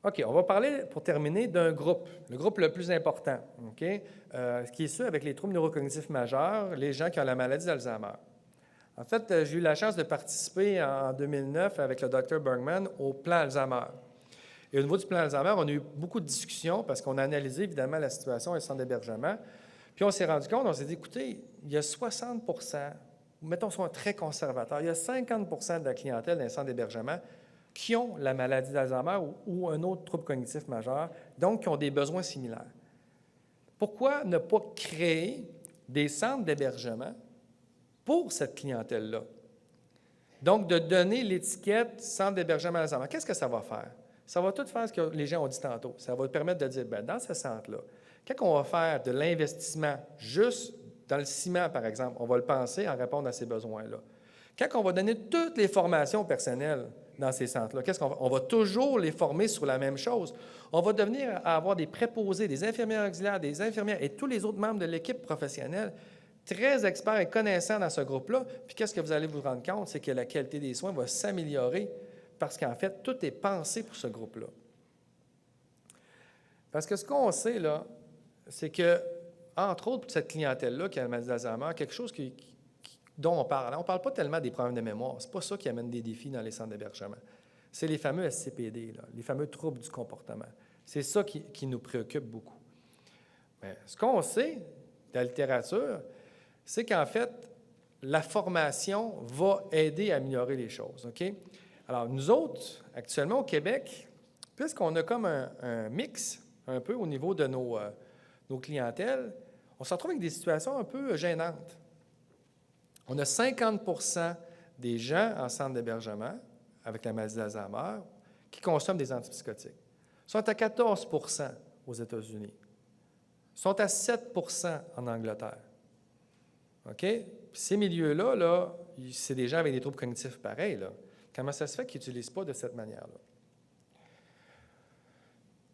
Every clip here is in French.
OK, on va parler, pour terminer, d'un groupe, le groupe le plus important, OK? Qui est ceux avec les troubles neurocognitifs majeurs, les gens qui ont la maladie d'Alzheimer. En fait, j'ai eu la chance de participer en 2009 avec le Dr. Bergman au plan Alzheimer. Et au niveau du plan Alzheimer, on a eu beaucoup de discussions parce qu'on a analysé évidemment la situation et le centre d'hébergement. Puis on s'est rendu compte, on s'est dit, écoutez, il y a 60 mettons soit très conservateur, il y a 50 de la clientèle d'un centre d'hébergement qui ont la maladie d'Alzheimer ou un autre trouble cognitif majeur, donc qui ont des besoins similaires. Pourquoi ne pas créer des centres d'hébergement pour cette clientèle-là? Donc, de donner l'étiquette centre d'hébergement Alzheimer. Qu'est-ce que ça va faire? Ça va tout faire ce que les gens ont dit tantôt. Ça va permettre de dire, bien, dans ce centre-là, quand on va faire de l'investissement juste dans le ciment, par exemple, on va le penser en répondre à ces besoins-là. Quand on va donner toutes les formations personnelles dans ces centres-là, qu'est-ce qu'on va? On va toujours les former sur la même chose. On va devenir à avoir des préposés, des infirmières auxiliaires, des infirmières et tous les autres membres de l'équipe professionnelle très experts et connaissants dans ce groupe-là. Puis qu'est-ce que vous allez vous rendre compte? C'est que la qualité des soins va s'améliorer parce qu'en fait, tout est pensé pour ce groupe-là. Parce que ce qu'on sait, là, c'est que, entre autres, pour cette clientèle-là qui a la maladie d'Alzheimer, quelque chose dont on parle. On ne parle pas tellement des problèmes de mémoire. Ce n'est pas ça qui amène des défis dans les centres d'hébergement. C'est les fameux SCPD, là, les fameux troubles du comportement. C'est ça qui nous préoccupe beaucoup. Mais ce qu'on sait de la littérature, c'est qu'en fait, la formation va aider à améliorer les choses. OK? Alors, nous autres, actuellement au Québec, puisqu'on a comme un mix un peu au niveau de nos clientèles, on se retrouve avec des situations un peu gênantes. On a 50 des gens en centre d'hébergement avec la maladie d'Alzheimer qui consomment des antipsychotiques. Ils sont à 14 aux États-Unis. Ils sont à 7 en Angleterre. OK? Puis ces milieux-là, là, c'est des gens avec des troubles cognitifs pareils. Là. Comment ça se fait qu'ils n'utilisent pas de cette manière-là?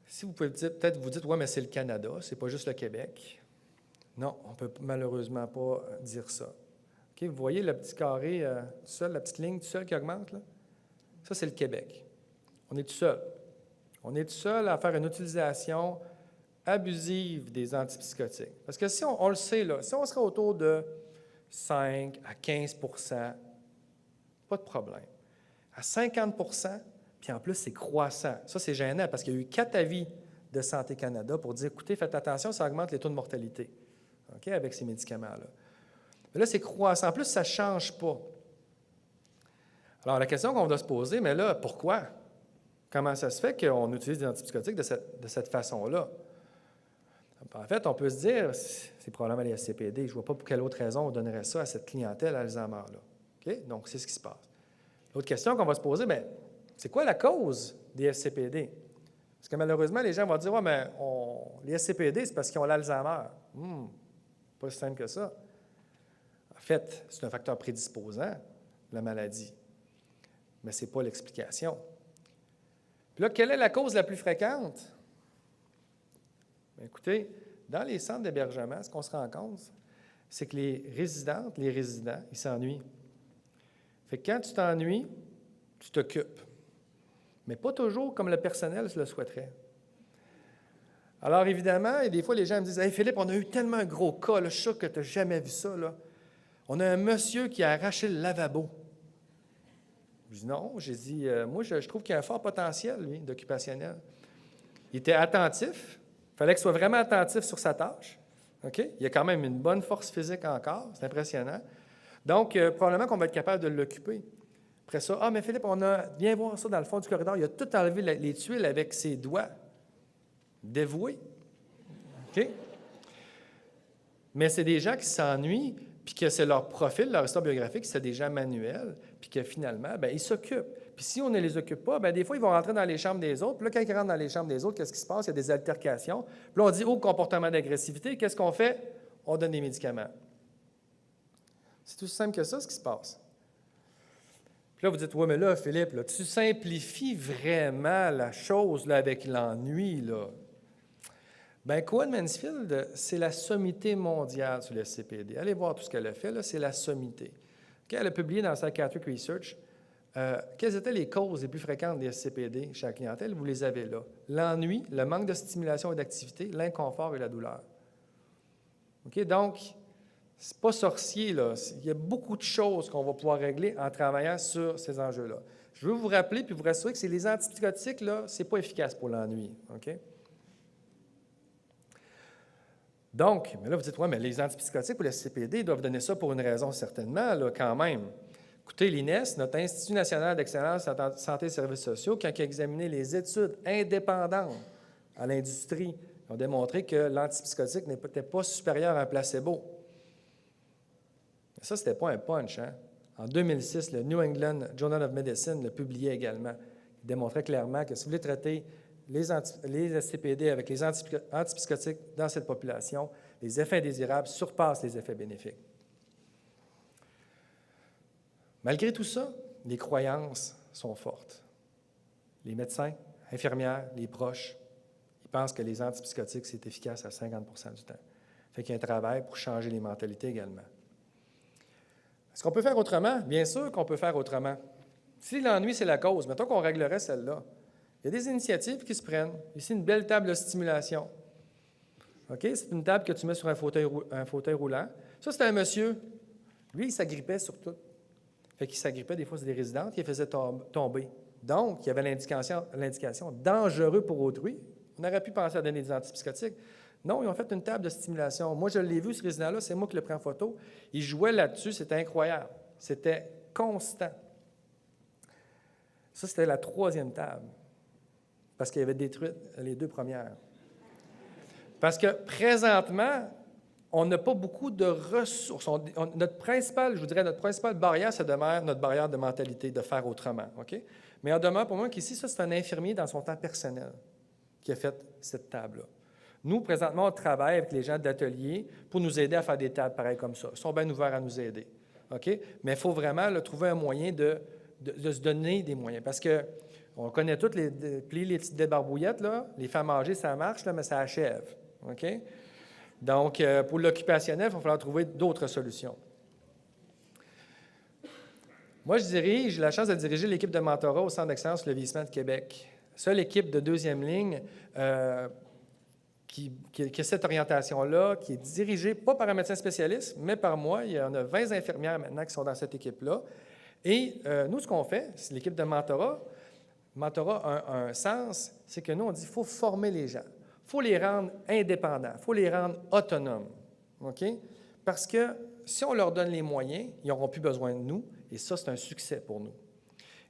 Si vous pouvez peut-être vous dites, oui, mais c'est le Canada, c'est pas juste le Québec. Non, on ne peut malheureusement pas dire ça. OK? Vous voyez le petit carré tout seul, la petite ligne tout seul qui augmente? Là? Ça, c'est le Québec. On est tout seul. On est tout seul à faire une utilisation abusive des antipsychotiques. Parce que si on le sait, là, si on serait autour de 5 à 15 pas de problème. À 50 puis en plus, c'est croissant. Ça, c'est gênant parce qu'il y a eu 4 avis de Santé Canada pour dire, écoutez, faites attention, ça augmente les taux de mortalité, OK, avec ces médicaments-là. Mais là, c'est croissant. En plus, ça ne change pas. Alors, la question qu'on doit se poser, mais là, pourquoi? Comment ça se fait qu'on utilise des antipsychotiques de cette façon-là? En fait, on peut se dire, c'est probablement les SCPD. Je ne vois pas pour quelle autre raison on donnerait ça à cette clientèle Alzheimer-là. OK? Donc, c'est ce qui se passe. L'autre question qu'on va se poser, bien, c'est quoi la cause des SCPD? Parce que malheureusement, les gens vont dire, ouais, mais les SCPD, c'est parce qu'ils ont l'Alzheimer. Pas si simple que ça. En fait, c'est un facteur prédisposant, la maladie. Mais ce n'est pas l'explication. Puis là, quelle est la cause la plus fréquente? Bien, écoutez, dans les centres d'hébergement, ce qu'on se rend compte, c'est que les résidentes, les résidents, ils s'ennuient. Fait que quand tu t'ennuies, tu t'occupes. Mais pas toujours comme le personnel le souhaiterait. Alors, évidemment, et des fois, les gens me disent « Hey Philippe, on a eu tellement un gros cas, là, je suis sûr que tu n'as jamais vu ça. Là. On a un monsieur qui a arraché le lavabo. » Je dis « Non. » J'ai dit « Moi, je trouve qu'il y a un fort potentiel, lui, d'occupationnel. » Il était attentif. Il fallait qu'il soit vraiment attentif sur sa tâche. OK? Il a quand même une bonne force physique encore. C'est impressionnant. Donc, probablement qu'on va être capable de l'occuper. Après ça, « Ah, mais Philippe, viens voir ça dans le fond du corridor. Il a tout enlevé les tuiles avec ses doigts. » Dévoué. OK? Mais c'est des gens qui s'ennuient, puis que c'est leur profil, leur histoire biographique, c'est des gens manuels, puis que finalement, bien, ils s'occupent. Puis si on ne les occupe pas, bien, des fois, ils vont rentrer dans les chambres des autres. Puis là, quand ils rentrent dans les chambres des autres, qu'est-ce qui se passe? Il y a des altercations. Puis là, on dit, oh, comportement d'agressivité. Qu'est-ce qu'on fait? On donne des médicaments. C'est tout simple que ça, ce qui se passe. Puis là, vous dites, oui, mais là, Philippe, là, tu simplifies vraiment la chose là, avec l'ennui, là. Bien, Cohen Mansfield, c'est la sommité mondiale sur le SCPD. Allez voir tout ce qu'elle a fait, là, c'est la sommité. Okay, elle a publié dans Psychiatric Research quelles étaient les causes les plus fréquentes des SCPD chez la clientèle? Vous les avez là. L'ennui, le manque de stimulation et d'activité, l'inconfort et la douleur. OK? Donc, ce n'est pas sorcier, là. Il y a beaucoup de choses qu'on va pouvoir régler en travaillant sur ces enjeux-là. Je veux vous rappeler puis vous rassurer que c'est les antipsychotiques, là, ce n'est pas efficace pour l'ennui. OK? Donc, mais là, vous dites, oui, mais les antipsychotiques pour le SCPD doivent donner ça pour une raison certainement, là, quand même. Écoutez, l'INES, notre Institut national d'excellence en santé et services sociaux, quand il a examiné les études indépendantes à l'industrie, ont démontré que l'antipsychotique n'était pas supérieur à un placebo. Ça, ce n'était pas un punch. Hein? En 2006, le New England Journal of Medicine le publiait également. Il démontrait clairement que si vous voulez traiter les SCPD avec les antipsychotiques dans cette population, les effets indésirables surpassent les effets bénéfiques. Malgré tout ça, les croyances sont fortes. Les médecins, infirmières, les proches, ils pensent que les antipsychotiques, c'est efficace à 50 du temps. Fait qu'il y a un travail pour changer les mentalités également. Est-ce qu'on peut faire autrement? Bien sûr qu'on peut faire autrement. Si l'ennui, c'est la cause, mettons qu'on réglerait celle-là. Il y a des initiatives qui se prennent. Ici, une belle table de stimulation. OK? C'est une table que tu mets sur un fauteuil roulant. Ça, c'était un monsieur. Lui, il s'agrippait sur tout. Fait qu'il s'agrippait des fois sur des résidentes, il les faisait tomber. Donc, il y avait l'indication dangereux pour autrui. On aurait pu penser à donner des antipsychotiques. Non, ils ont fait une table de stimulation. Moi, je l'ai vu, ce résident-là, c'est moi qui le prends en photo. Il jouait là-dessus, c'était incroyable. C'était constant. Ça, c'était la 3e table, parce qu'il avait détruit les 2 premières. Parce que présentement, on n'a pas beaucoup de ressources. Notre principale barrière, ça demeure notre barrière de mentalité, de faire autrement. OK? Mais en demeure pour moi qu'ici, ça, c'est un infirmier dans son temps personnel qui a fait cette table-là. Nous, présentement, on travaille avec les gens de l'atelier pour nous aider à faire des tables pareilles comme ça. Ils sont bien ouverts à nous aider. OK? Mais il faut vraiment là, trouver un moyen de se donner des moyens. Parce qu'on connaît toutes les petites débarbouillettes, là. Les femmes âgées, ça marche, là, mais ça achève. OK? Donc, pour l'occupationnel, il va falloir trouver d'autres solutions. Moi, j'ai la chance de diriger l'équipe de mentorat au Centre d'excellence sur le vieillissement de Québec. Seule équipe de 2e ligne qui a cette orientation-là, qui est dirigée pas par un médecin spécialiste, mais par moi. Il y en a 20 infirmières maintenant qui sont dans cette équipe-là. Et nous, ce qu'on fait, c'est l'équipe de mentorat. Mentorat a un sens, c'est que nous, on dit qu'il faut former les gens. Il faut les rendre indépendants, il faut les rendre autonomes. OK? Parce que si on leur donne les moyens, ils n'auront plus besoin de nous, et ça, c'est un succès pour nous.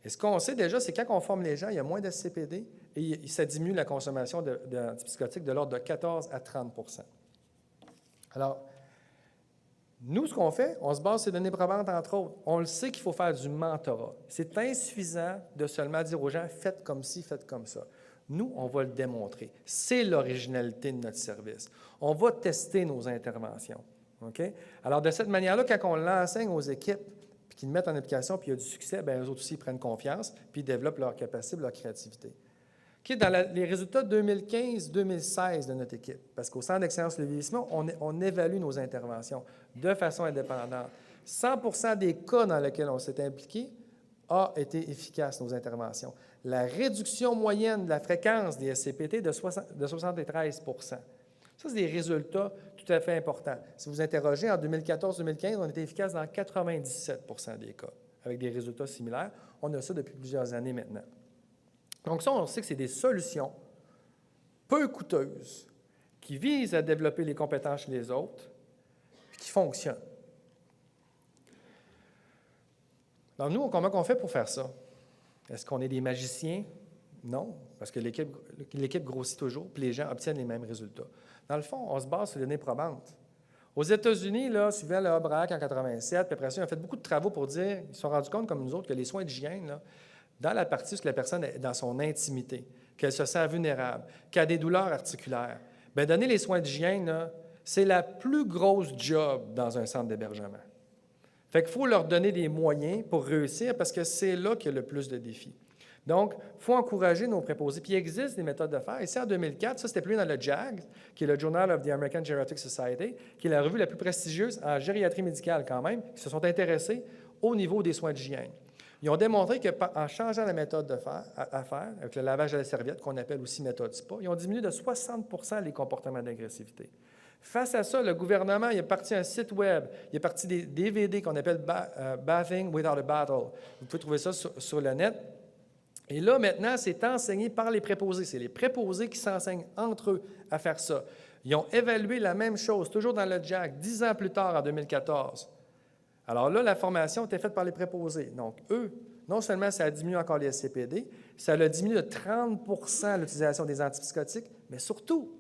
Et ce qu'on sait déjà, c'est que quand on forme les gens, il y a moins de SCPD et ça diminue la consommation d'antipsychotiques de l'ordre de 14 à 30 %. Alors, nous, ce qu'on fait, on se base sur les données probantes, entre autres. On le sait qu'il faut faire du mentorat. C'est insuffisant de seulement dire aux gens « faites comme ci, faites comme ça ». Nous, on va le démontrer. C'est l'originalité de notre service. On va tester nos interventions. OK? Alors, de cette manière-là, quand on l'enseigne aux équipes, puis qu'ils le mettent en application, puis il y a du succès, bien, eux autres aussi, ils prennent confiance, puis ils développent leur capacité, leur créativité. OK? Dans les résultats 2015-2016 de notre équipe, parce qu'au Centre d'excellence le vieillissement, on évalue nos interventions de façon indépendante. 100 des cas dans lesquels on s'est impliqué a été efficace, nos interventions. La réduction moyenne de la fréquence des SCPT de 73 %. Ça, c'est des résultats tout à fait importants. Si vous interrogez, en 2014-2015, on était efficace dans 97 % des cas, avec des résultats similaires. On a ça depuis plusieurs années maintenant. Donc ça, on sait que c'est des solutions peu coûteuses qui visent à développer les compétences chez les autres et qui fonctionnent. Alors nous, comment on fait pour faire ça? Est-ce qu'on est des magiciens? Non, parce que l'équipe grossit toujours, puis les gens obtiennent les mêmes résultats. Dans le fond, on se base sur les données probantes. Aux États-Unis, là, suivant le HUBRAC en 87, puis après ça, ils ont fait beaucoup de travaux pour dire, ils se sont rendus compte, comme nous autres, que les soins d'hygiène, là, dans la partie où la personne est dans son intimité, qu'elle se sent vulnérable, qu'elle a des douleurs articulaires, bien, donner les soins d'hygiène, là, c'est la plus grosse job dans un centre d'hébergement. Fait qu'il faut leur donner des moyens pour réussir parce que c'est là qu'il y a le plus de défis. Donc, il faut encourager nos préposés. Puis il existe des méthodes de faire. Ici, en 2004, ça, c'était publié dans le JAG, qui est le Journal of the American Geriatric Society, qui est la revue la plus prestigieuse en gériatrie médicale quand même, qui se sont intéressés au niveau des soins d'hygiène. Ils ont démontré qu'en changeant la méthode à faire, avec le lavage à la serviette, qu'on appelle aussi méthode SPA, ils ont diminué de 60 les comportements d'agressivité. Face à ça, le gouvernement il est parti un site web, il est parti des DVD qu'on appelle Bathing Without a Battle. Vous pouvez trouver ça sur le net. Et là, maintenant, c'est enseigné par les préposés. C'est les préposés qui s'enseignent entre eux à faire ça. Ils ont évalué la même chose, toujours dans le JAC, 10 ans plus tard, en 2014. Alors là, la formation était faite par les préposés. Donc, eux, non seulement ça a diminué encore les SCPD, ça a diminué de 30 l'utilisation des antipsychotiques, mais surtout,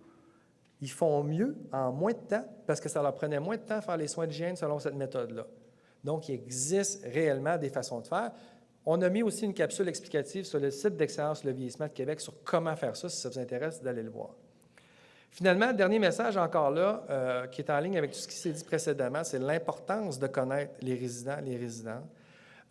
ils font mieux en moins de temps parce que ça leur prenait moins de temps à faire les soins d'hygiène selon cette méthode-là. Donc, il existe réellement des façons de faire. On a mis aussi une capsule explicative sur le site d'Excellence Le Vieillissement de Québec sur comment faire ça, si ça vous intéresse d'aller le voir. Finalement, le dernier message encore là, qui est en ligne avec tout ce qui s'est dit précédemment, c'est l'importance de connaître les résidents, les résidentes.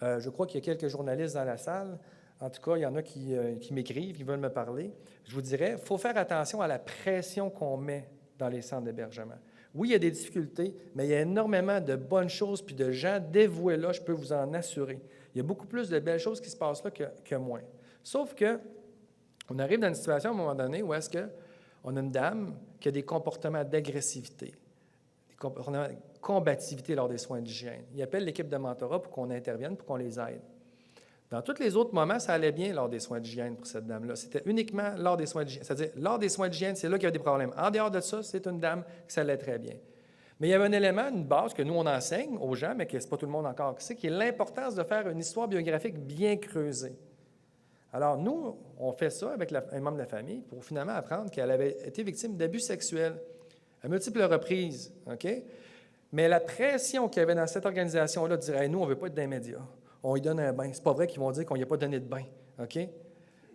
Je crois qu'il y a quelques journalistes dans la salle. En tout cas, il y en a qui m'écrivent, qui veulent me parler. Je vous dirais, il faut faire attention à la pression qu'on met dans les centres d'hébergement. Oui, il y a des difficultés, mais il y a énormément de bonnes choses puis de gens dévoués là, je peux vous en assurer. Il y a beaucoup plus de belles choses qui se passent là que moins. Sauf qu'on arrive dans une situation à un moment donné où est-ce qu'on a une dame qui a des comportements d'agressivité, des comportements de combativité lors des soins d'hygiène. Il appelle l'équipe de mentorat pour qu'on intervienne, pour qu'on les aide. Dans tous les autres moments, ça allait bien lors des soins d'hygiène pour cette dame-là. C'était uniquement lors des soins d'hygiène. C'est-à-dire, lors des soins d'hygiène, c'est là qu'il y avait des problèmes. En dehors de ça, c'est une dame qui ça allait très bien. Mais il y avait un élément, une base que nous, on enseigne aux gens, mais que ce n'est pas tout le monde encore qui sait, qui est l'importance de faire une histoire biographique bien creusée. Alors, nous, on fait ça avec un membre de la famille pour finalement apprendre qu'elle avait été victime d'abus sexuels à multiples reprises. OK? Mais la pression qu'il y avait dans cette organisation-là de dire hey, « nous, on ne veut pas être dans les médias. On lui donne un bain. » C'est pas vrai qu'ils vont dire qu'on n'y a pas donné de bain. OK?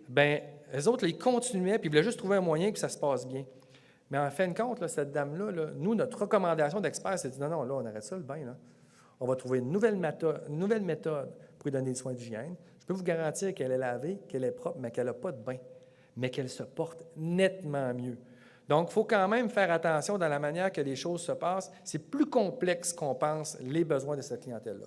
Bien, les autres, là, ils continuaient, puis ils voulaient juste trouver un moyen que ça se passe bien. Mais en fin de compte, là, cette dame-là, là, nous, notre recommandation d'expert, c'est de dire non, là, on arrête ça, le bain. Là. On va trouver une nouvelle méthode pour lui donner des soins d'hygiène. Je peux vous garantir qu'elle est lavée, qu'elle est propre, mais qu'elle n'a pas de bain, mais qu'elle se porte nettement mieux. Donc, il faut quand même faire attention dans la manière que les choses se passent. C'est plus complexe qu'on pense, les besoins de cette clientèle-là.